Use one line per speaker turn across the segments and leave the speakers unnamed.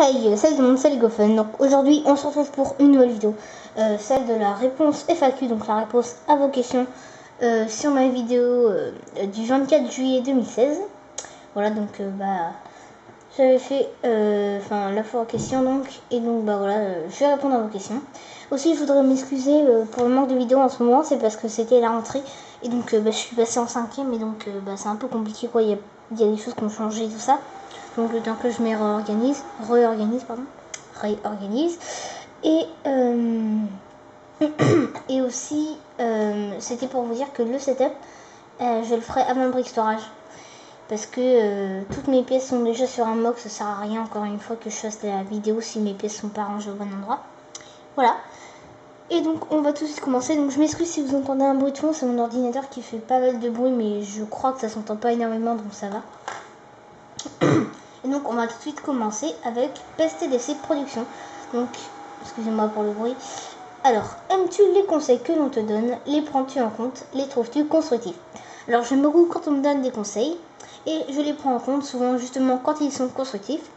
Hey, salut tout le monde, c'est LegoFun. Donc aujourd'hui, on se retrouve pour une nouvelle vidéo, celle de la réponse FAQ, donc la réponse à vos questions sur ma vidéo du 24 juillet 2016. Voilà, donc j'avais fait la fois aux questions donc, et donc je vais répondre à vos questions. Aussi, je voudrais m'excuser pour le manque de vidéos en ce moment, c'est parce que c'était la rentrée et donc je suis passée en 5ème et donc c'est un peu compliqué quoi. Il y a des choses qui ont changé et tout ça. Donc le temps que je me réorganise. Et, et aussi, c'était pour vous dire que le setup, je le ferai avant le bricolage. Parce que toutes mes pièces sont déjà sur un mock, ça sert à rien encore une fois que je fasse la vidéo si mes pièces sont pas rangées au bon endroit. Voilà. Et donc on va tout de suite commencer. Donc je m'excuse si vous entendez un bruit de fond, c'est mon ordinateur qui fait pas mal de bruit, mais je crois que ça s'entend pas énormément, donc ça va. Et donc on va tout de suite commencer avec PestTDC Production. Donc, excusez-moi pour le bruit. Alors, aimes-tu les conseils que l'on te donne? Les prends-tu en compte? Les trouves-tu constructifs? Alors j'aime beaucoup quand on me donne des conseils et je les prends en compte souvent justement quand ils sont constructifs.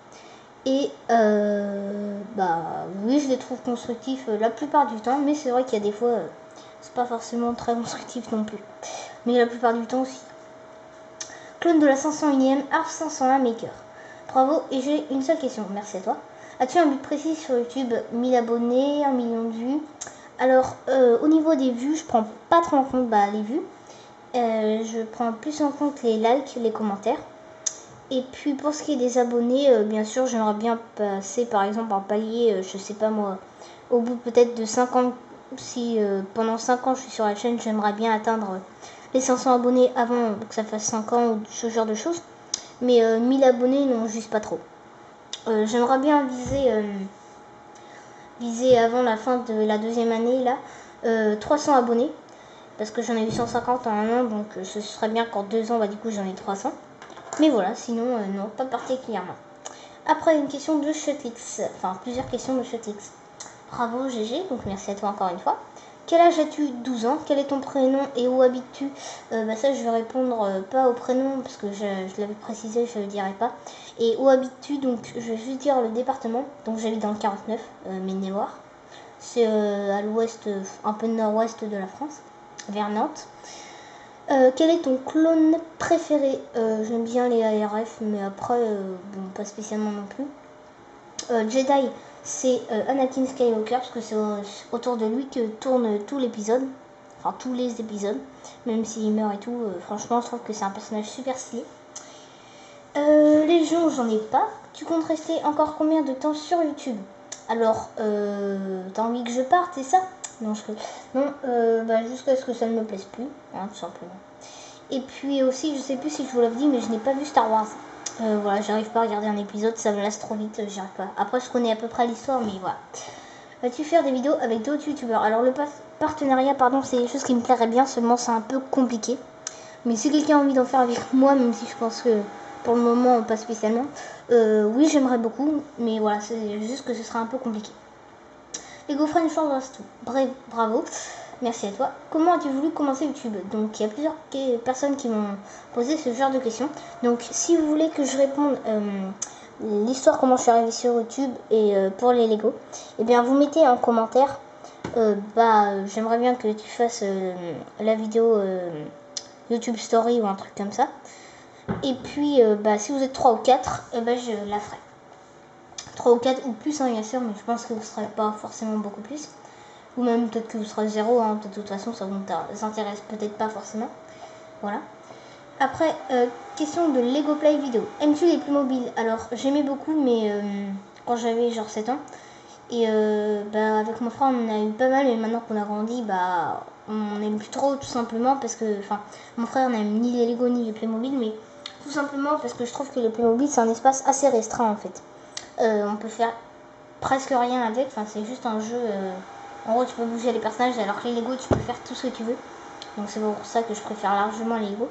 Et oui, je les trouve constructifs la plupart du temps, mais c'est vrai qu'il y a des fois c'est pas forcément très constructif non plus. Mais la plupart du temps aussi. Clone de la 501ème Arf 501 Maker. Bravo, et j'ai une seule question, merci à toi. As-tu un but précis sur YouTube? 1000 abonnés, 1 million de vues? Alors, au niveau des vues, je prends pas trop en compte les vues. Je prends plus en compte les likes, les commentaires. Et puis pour ce qui est des abonnés, bien sûr, j'aimerais bien passer par exemple un palier, je sais pas moi, au bout peut-être de 5 ans. Si pendant 5 ans je suis sur la chaîne, j'aimerais bien atteindre les 500 abonnés avant que ça fasse 5 ans ou ce genre de choses. Mais 1000 abonnés, non, juste pas trop. J'aimerais bien viser avant la fin de la deuxième année, là, 300 abonnés. Parce que j'en ai eu 150 en un an, donc ce serait bien qu'en 2 ans, du coup, j'en ai 300. Mais voilà, sinon, non, pas particulièrement. Après, une question de Shotlix. Enfin, plusieurs questions de Shotlix. Bravo, GG, donc merci à toi encore une fois. Quel âge as-tu? 12 ans. Quel est ton prénom et où habites-tu? Ça, je vais répondre pas au prénom parce que je l'avais précisé, je ne le dirai pas. Et où habites-tu? Donc, je vais juste dire le département. Donc, j'habite dans le 49, Maine-et-Loire. C'est à l'ouest, un peu nord-ouest de la France, vers Nantes. Quel est ton clone préféré? J'aime bien les ARF, mais après, pas spécialement non plus. Jedi, c'est Anakin Skywalker, parce que c'est autour de lui que tourne tout l'épisode. Enfin, tous les épisodes. Même s'il meurt et tout, franchement, je trouve que c'est un personnage super stylé. Légion, j'en ai pas. Tu comptes rester encore combien de temps sur YouTube? Alors, t'as envie que je parte, c'est ça? Non, jusqu'à ce que ça ne me plaise plus, hein, tout simplement. Et puis aussi, je sais plus si je vous l'avais dit, mais je n'ai pas vu Star Wars. Voilà, j'arrive pas à regarder un épisode, ça me lasse trop vite, j'y arrive pas. Après, je connais à peu près l'histoire, mais voilà. Vas-tu faire des vidéos avec d'autres youtubeurs? Alors, le partenariat, c'est des choses qui me plairaient bien, seulement c'est un peu compliqué. Mais si quelqu'un a envie d'en faire avec moi, même si je pense que pour le moment, pas spécialement, oui, j'aimerais beaucoup, mais voilà, c'est juste que ce sera un peu compliqué. Lego Friends change tout. Bref, bravo. Merci à toi. Comment as-tu voulu commencer YouTube? Donc, il y a plusieurs personnes qui m'ont posé ce genre de questions. Donc, si vous voulez que je réponde l'histoire comment je suis arrivée sur YouTube et pour les Lego, eh bien, vous mettez en commentaire. J'aimerais bien que tu fasses la vidéo YouTube Story ou un truc comme ça. Et puis, si vous êtes 3 ou 4, je la ferai. 3 ou 4 ou plus, bien sûr, mais je pense que vous ne serez pas forcément beaucoup plus. Ou même peut-être que vous serez 0, de toute façon, ça vous intéresse peut-être pas forcément. Voilà. Après, question de Lego Play vidéo. Aimes-tu les Playmobil? Alors, j'aimais beaucoup, mais quand j'avais genre 7 ans. Et avec mon frère, on en a eu pas mal, mais maintenant qu'on a grandi, on n'aime plus trop, tout simplement, parce que, mon frère n'aime ni les Lego ni les Playmobil, mais tout simplement parce que je trouve que le Playmobil, c'est un espace assez restreint, en fait. On peut faire presque rien avec, c'est juste un jeu... En gros, tu peux bouger les personnages, alors que les Lego, tu peux faire tout ce que tu veux. Donc c'est pour ça que je préfère largement les Lego.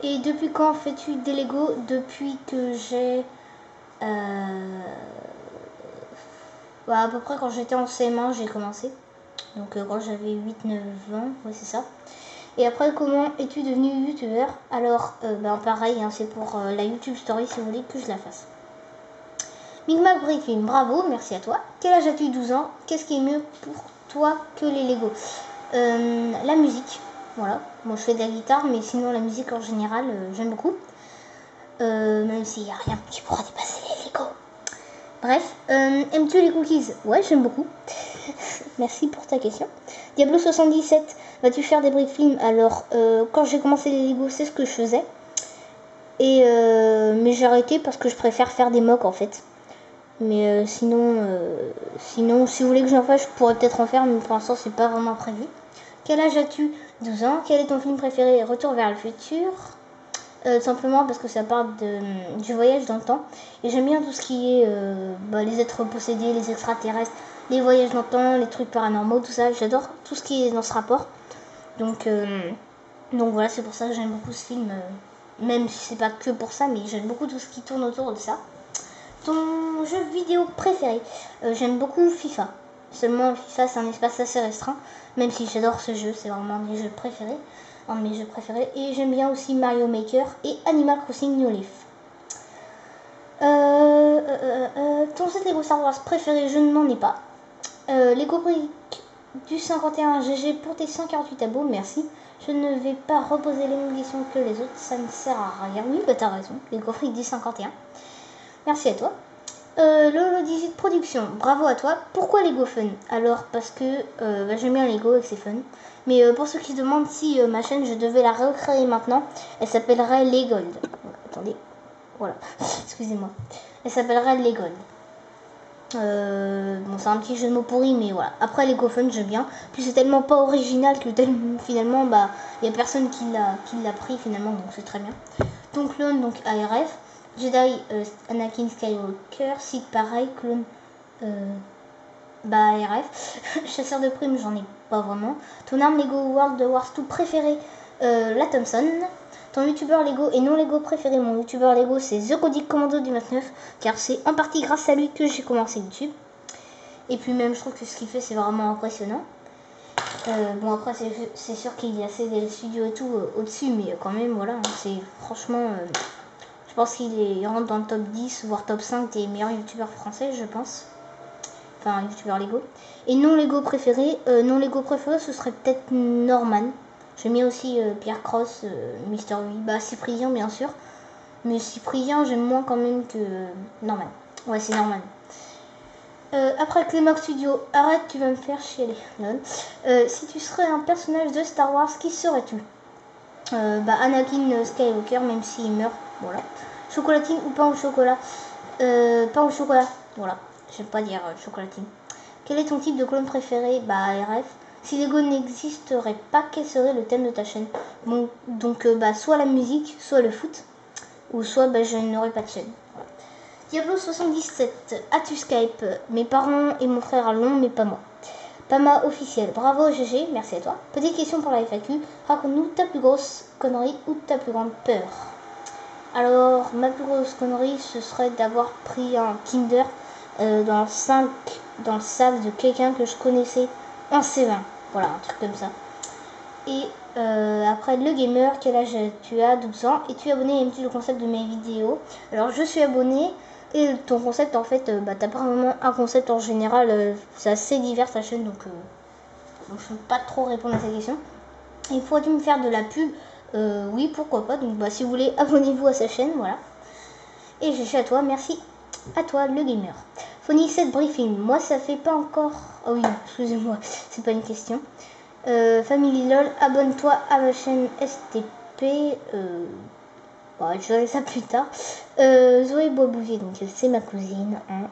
Et depuis quand fais-tu des Lego? Depuis que j'ai... à peu près quand j'étais en CM1, j'ai commencé. Donc quand j'avais 8-9 ans, ouais c'est ça. Et après, comment es-tu devenu youtubeur? Alors, pareil, c'est pour la YouTube Story si vous voulez que je la fasse. Micmac Briefing, bravo, merci à toi. Quel âge as-tu? 12 ans. Qu'est-ce qui est mieux pour toi que les Lego? La musique, voilà. Moi je fais de la guitare, mais sinon la musique en général, j'aime beaucoup. Même s'il n'y a rien qui pourra dépasser les Lego. Bref, aimes-tu les cookies? Ouais, j'aime beaucoup. Merci pour ta question. Diablo 77, vas-tu faire des briefings? Alors, quand j'ai commencé les Lego, c'est ce que je faisais. Mais j'ai arrêté parce que je préfère faire des mocks en fait. Mais sinon, si vous voulez que j'en fasse, je pourrais peut-être en faire, mais pour l'instant, c'est pas vraiment prévu. Quel âge as-tu? 12 ans. Quel est ton film préféré? Retour vers le futur. Simplement parce que ça parle du voyage dans le temps. Et j'aime bien tout ce qui est les êtres possédés, les extraterrestres, les voyages dans le temps, les trucs paranormaux, tout ça. J'adore tout ce qui est dans ce rapport. Donc voilà, c'est pour ça que j'aime beaucoup ce film. Même si c'est pas que pour ça, mais j'aime beaucoup tout ce qui tourne autour de ça. Ton jeu vidéo préféré? J'aime beaucoup FIFA. Seulement FIFA c'est un espace assez restreint. Même si j'adore ce jeu, c'est vraiment un de mes jeux préférés. Et j'aime bien aussi Mario Maker et Animal Crossing New Leaf. Ton set Lego Star Wars préféré? Je n'en ai pas. Lego Brick du 51 GG pour tes 148 abos, merci. Je ne vais pas reposer les mêmes questions que les autres, ça ne sert à rien. Oui, bah t'as raison, Lego Brick du 51. Merci à toi. Lolo 18 Production, bravo à toi. Pourquoi Lego Fun? Alors parce que j'aime bien Lego et que c'est fun. Mais pour ceux qui se demandent si ma chaîne je devais la recréer maintenant, elle s'appellerait Legold. Attendez, voilà, excusez-moi. Elle s'appellerait Legold. Bon, c'est un petit jeu de mots pourri, mais voilà. Après Lego Fun, j'aime bien. Puis c'est tellement pas original que finalement, il y a personne qui l'a pris finalement, donc c'est très bien. Ton clone, donc ARF. Jedi Anakin Skywalker, Sith pareil, clone ARF. Chasseur de primes, j'en ai pas vraiment. Ton arme Lego World Wars 2 préféré, la Thompson. Ton youtubeur Lego et non Lego préféré, mon youtubeur Lego c'est The Codic Commando du 29, car c'est en partie grâce à lui que j'ai commencé YouTube. Et puis même je trouve que ce qu'il fait c'est vraiment impressionnant. Bon après c'est sûr qu'il y a CD Studio et tout au-dessus, mais quand même voilà, c'est franchement... je pense qu'il rentre dans le top 10, voire top 5 des meilleurs youtubeurs français, je pense. Enfin, youtubeur Lego. Et non Lego préféré, ce serait peut-être Norman. J'aime bien aussi Pierre Cross, Mister 8, Cyprien bien sûr. Mais Cyprien, j'aime moins quand même que Norman. Ouais, c'est Norman. Après Clémax Studio, arrête, tu vas me faire chialer. Si tu serais un personnage de Star Wars, qui serais-tu? Anakin Skywalker, même s'il meurt, voilà. Chocolatine ou pain au chocolat? Pain au chocolat, voilà. J'aime pas dire chocolatine. Quel est ton type de clone préféré? RF. Si Lego n'existerait pas, quel serait le thème de ta chaîne? Bon, donc soit la musique, soit le foot, ou soit je n'aurais pas de chaîne. Voilà. Diablo 77, as-tu Skype? Mes parents et mon frère l'ont, mais pas moi. Pama officiel, bravo GG, merci à toi. Petite question pour la FAQ, raconte-nous ta plus grosse connerie ou ta plus grande peur. Alors, ma plus grosse connerie, ce serait d'avoir pris un Kinder dans le sac de quelqu'un que je connaissais en C20. Voilà, un truc comme ça. Et après, le gamer, quel âge tu as? 12 ans. Et tu es abonné? Aimes-tu le concept de mes vidéos? Alors, je suis abonné. Et ton concept, en fait, t'as pas vraiment un concept en général. C'est assez divers ta chaîne, donc je ne peux pas trop répondre à cette question. Et pourrais-tu me faire de la pub? Oui, pourquoi pas. Donc, si vous voulez, abonnez-vous à sa chaîne, voilà. Et je suis à toi, merci à toi, le gamer. Phony 7 Briefing, moi ça fait pas encore... Oh oui, excusez-moi, c'est pas une question. Family LOL, abonne-toi à ma chaîne STP. Je verrai ça plus tard. Zoé Boisbouvier, donc c'est ma cousine. Hein,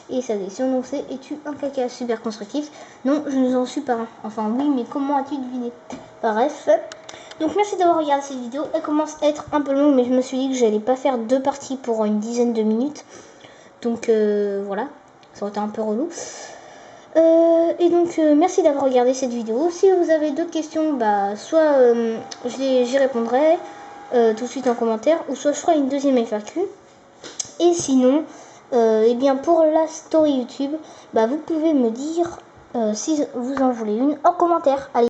et sa question, donc c'est: es-tu un caca super constructif? Non, je ne en suis pas un. Enfin oui, mais comment as-tu deviné? Bref. Donc merci d'avoir regardé cette vidéo. Elle commence à être un peu longue, mais je me suis dit que j'allais pas faire 2 parties pour une dizaine de minutes. Donc voilà, ça aurait été un peu relou. Et donc merci d'avoir regardé cette vidéo. Si vous avez d'autres questions, soit j'y répondrai tout de suite en commentaire, ou soit je ferai une deuxième FAQ. Et sinon, pour la story YouTube, vous pouvez me dire si vous en voulez une en commentaire. Allez.